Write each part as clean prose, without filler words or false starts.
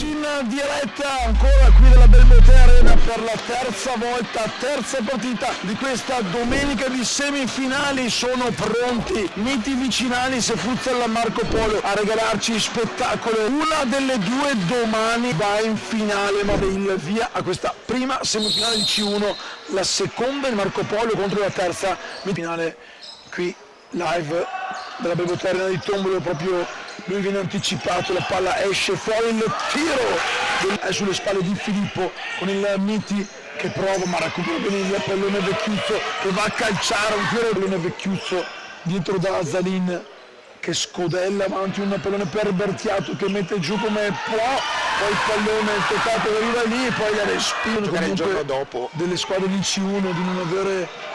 In diretta ancora qui della Belmonte Arena per la terza volta, terza partita di questa domenica di semifinali. Sono pronti miti vicinali Sefuzzal Marco Polo a regalarci spettacolo. Una delle due domani va in finale, ma il via a questa prima semifinale di C1, la seconda il Marco Polo contro la terza finale qui live della Belmonte Arena di Tombolo. Proprio lui viene anticipato, la palla esce fuori, il tiro è sulle spalle di Filippo con il Miti che prova ma recupera bene il pallone Vecchiuzzo che va a calciare, un tiro del pallone Vecchiuzzo dietro da Zalin che scodella avanti un pallone per Bertiato che mette giù come può, poi il pallone è toccato arriva lì e poi la respinge. Il giorno dopo delle squadre di C1 di non avere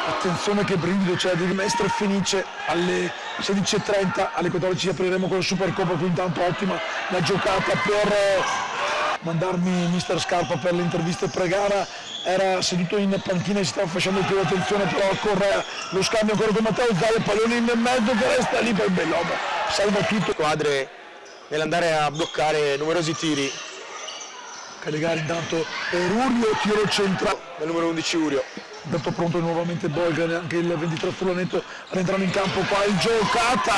attenzione, che brivido, cioè di Mestre Fenice alle 16:30, alle 14 apriremo con la Supercoppa. Qui intanto ottima la giocata per mandarmi mister Scarpa per le interviste pre-gara, era seduto in panchina e si stava facendo più attenzione, però Correa lo scambio ancora con Matteo Zaia, pallone in mezzo che resta lì, poi Bellomo salva tutto. Squadre nell'andare a bloccare numerosi tiri. Calegari intanto per Urio, tiro centrale Del numero 11 Urio. Intanto pronto nuovamente Bolgan, anche il 23 Furlanetto rientrando in campo qua, il giocata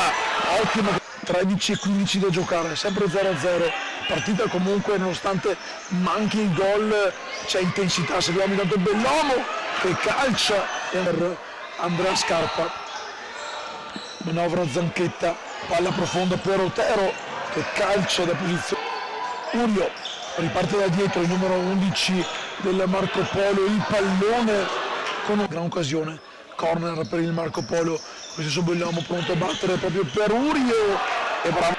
ottima, 13 e 15 da giocare, sempre 0-0, partita comunque nonostante manchi il gol c'è intensità. Seguiamo intanto Bellomo che calcia per Andrea Scarpa, manovra Zanchetta, palla profonda per Otero che calcia da posizione. Urio riparte da dietro, il numero 11 del Marco Polo, il pallone con una gran occasione, corner per il Marco Polo, lo stesso Bellomo pronto a battere proprio per Urio e bravo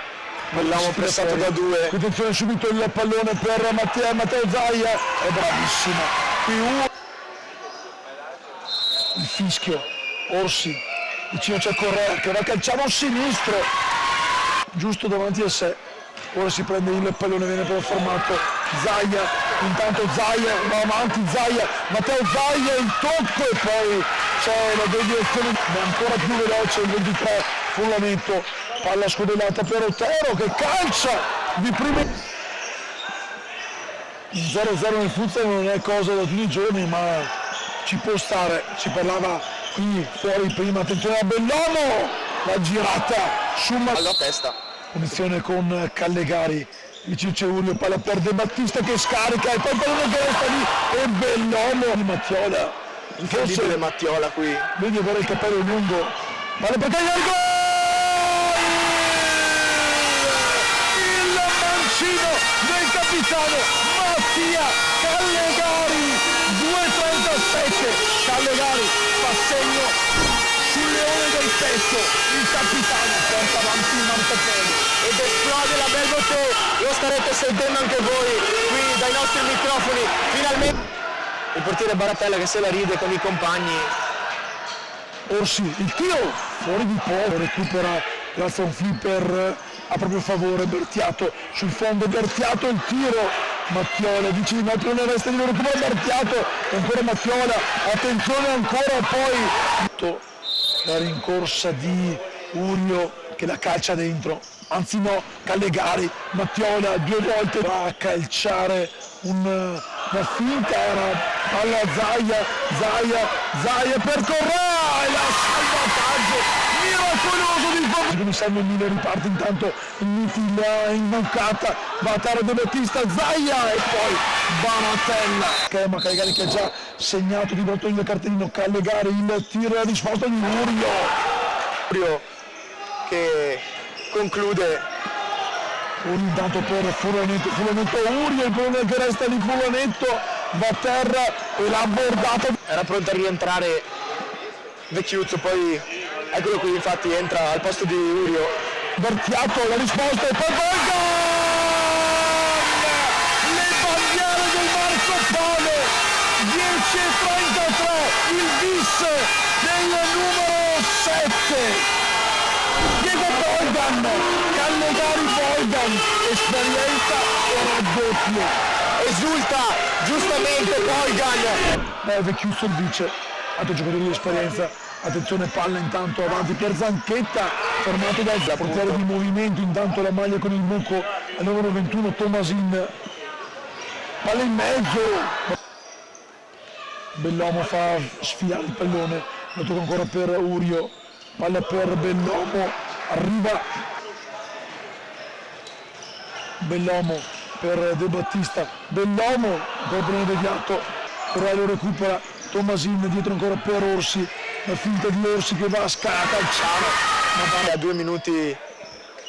Bellomo pressato da due. Attenzione subito il pallone per Matteo Zaia, è bravissimo qui il fischio, Orsi vicino c'è Correa che va a calciare un sinistro giusto davanti a sé. Ora si prende il pallone, viene però fermato Zaia, intanto Zaia va avanti, Zaia, Matteo Zaia, il tocco e poi c'è la deviazione, ma ancora più veloce il 23 Furlanetto, palla scodellata per Otero che calcia di prima. 0-0 nel futsal non è cosa da tutti i giorni, ma ci può stare, ci parlava qui fuori prima, attenzione a Bellomo, la girata su alla testa. Punizione con Callegari, vicino c'è Urio, palla per De Battista che scarica e poi il pallone che resta lì e Bellomo di Mattiola. Incredibile Mattiola qui. Vedi avere il capello lungo, palla per Callegari, gol! Il mancino del capitano Mattia Callegari, 2:37, Callegari fa segno sul leone del petto, il capitano porta avanti il Marco Polo ed esplode la Belmonte, lo starete sentendo anche voi qui dai nostri microfoni. Finalmente Il portiere Baratella che se la ride con i compagni. Orsi, il tiro fuori di poco, recupera grazie a un flipper a proprio favore Bertiato sul fondo, Bertiato il tiro, Mattiola dice di mettere una resta di recupero Bertiato, ancora Mattiola, attenzione ancora poi la rincorsa di Urio che la calcia dentro, anzi no, Callegari, Mattiola 2 volte va a calciare una finta, era alla Zaia per Correa e la salvataggio miracoloso di Fabio. Come sanno Miller riparte intanto il Miti l'ha imbucata, va a Taro De Battista, Zaia e poi Baratella. Ma Callegari che ha già segnato di volta il cartellino, Callegari il tiro e la risposta di Urio che conclude. Intanto per Furlanetto, Urio, il pallone che resta di Furlanetto, va a terra e l'ha abordato. Era pronto a rientrare Vecchiuzzo, poi eccolo qui, infatti entra al posto di Urio. Bertiato, la risposta e poi gol! Le bandiere del Marco Polo, 10:33, il bis del numero 7. Diego Bolgan, Callegari Bolgan, esperienza e raddoppio. Esulta giustamente Bolgan. Vecchiuzzo il vice, altro giocatore di esperienza, attenzione palla intanto avanti per Zanchetta, fermato dal portiere di movimento, intanto la maglia con il buco al numero 21 Tomasin, palla in mezzo, Bellomo fa sfilare il pallone, lo tocca ancora per Urio, palla per Bellomo, arriva Bellomo per De Battista, Bellomo, pallone deviato, però lo recupera Tomasin, dietro ancora per Orsi, la finta di Orsi che va a calciare, Ma a 2 minuti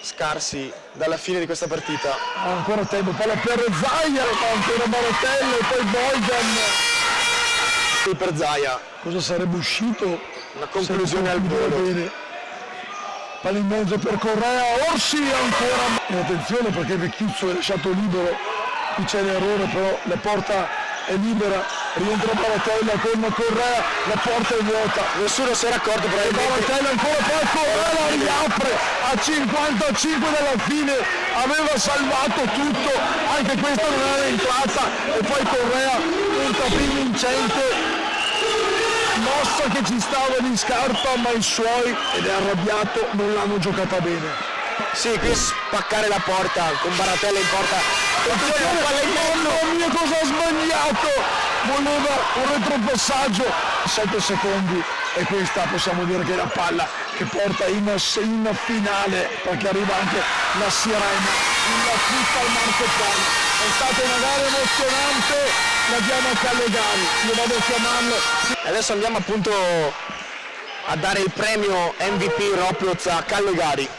scarsi dalla fine di questa partita. ancora tempo, palla per Zaia, ancora Baratello e poi Boyden. Per Zaia, Cosa sarebbe uscito? una conclusione al volo. Bene. Palla in mezzo per Correa, Orsi ancora. E attenzione perché Vecchiuzzo è lasciato libero, qui c'è l'errore però la porta è libera, rientra Baratella con Correa, la porta è vuota. Nessuno si era accorto E probabilmente. Baratella ancora poi Correa la riapre a 55 dalla fine, aveva salvato tutto, anche questa non era entrata e poi Correa un tapin vincente. Mossa che ci stava di scarpa ma i suoi, ed è arrabbiato, non l'hanno giocata bene. Sì, qui spaccare la porta con Baratella in porta. Attenzione, mamma mia cosa ha sbagliato, voleva un retropassaggio, 7 secondi e questa possiamo dire che è la palla che porta in finale, perché arriva anche la sirena, la tutta al Marchettone. È stata una gara emozionante, la diamo a Callegari, io vado a chiamarlo. Adesso andiamo appunto a dare il premio MVP Roplotz a Callegari.